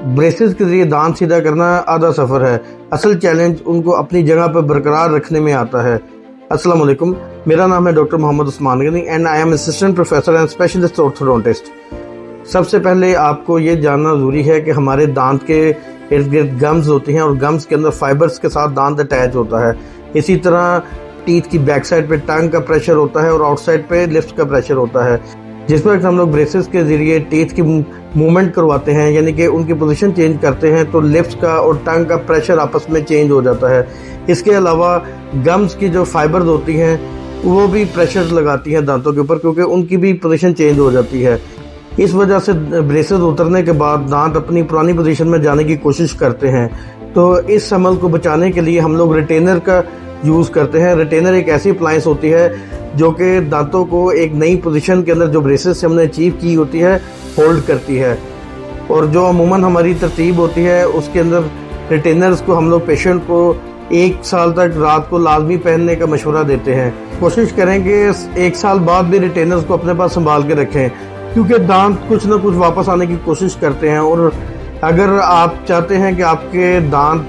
Braces के जरिए दांत सीधा करना आधा सफ़र है। असल चैलेंज उनको अपनी जगह पर बरकरार रखने में आता है। अस्सलाम वालेकुम, मेरा नाम है doctor Mohammad Usman Gani and I am assistant professor and specialist orthodontist. सबसे पहले आपको ये जानना ज़रूरी है कि हमारे दांत के इर्द गिर्द गम्स होती हैं और गम्स के अंदर फाइबर्स के साथ दांत अटैच होता है। इसी तरह टीथ की बैक साइड पे टंग का प्रेशर होता है और आउटसाइड पे लिप्स का प्रेशर होता है। जिस वक्त हम लोग ब्रेसेस के ज़रिए टीथ की मूवमेंट करवाते हैं, यानी कि उनकी पोजीशन चेंज करते हैं, तो लिप्स का और टंग का प्रेशर आपस में चेंज हो जाता है। इसके अलावा गम्स की जो फाइबर्स होती हैं वो भी प्रेशर लगाती हैं दांतों के ऊपर, क्योंकि उनकी भी पोजीशन चेंज हो जाती है। इस वजह से ब्रेसेस उतरने के बाद दांत अपनी पुरानी पोजीशन में जाने की कोशिश करते हैं। तो इस अमल को बचाने के लिए हम लोग रिटेनर का यूज़ करते हैं। रिटेनर एक ऐसी अप्लायंस होती है जो कि दांतों को एक नई पोजीशन के अंदर जो ब्रेसेस से हमने अचीव की होती है होल्ड करती है। और जो अमूमन हमारी तरतीब होती है उसके अंदर रिटेनर्स को हम लोग पेशेंट को 1 साल तक रात को लाजमी पहनने का मशवरा देते हैं। कोशिश करें कि 1 साल बाद भी रिटेनर्स को अपने पास संभाल के रखें, क्योंकि दांत कुछ ना कुछ वापस आने की कोशिश करते हैं। और अगर आप चाहते हैं कि आपके दांत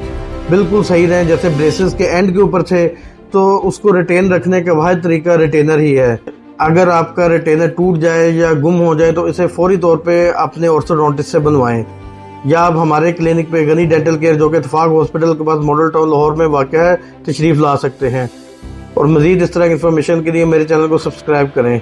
बिल्कुल सही रहें जैसे ब्रेसेस के एंड के ऊपर थे, तो उसको रिटेन रखने का वाहिद तरीका रिटेनर ही है। अगर आपका रिटेनर टूट जाए या गुम हो जाए तो इसे फौरी तौर पे अपने ऑर्थोडोंटिस्ट से बनवाएं, या आप हमारे क्लिनिक पे गनी डेंटल केयर जो कि इत्तेफाक हॉस्पिटल के पास मॉडल टाउन लाहौर में वाक़या है तशरीफ़ ला सकते हैं। और मज़ीद इस तरह की इन्फॉर्मेशन के लिए मेरे चैनल को सब्सक्राइब करें।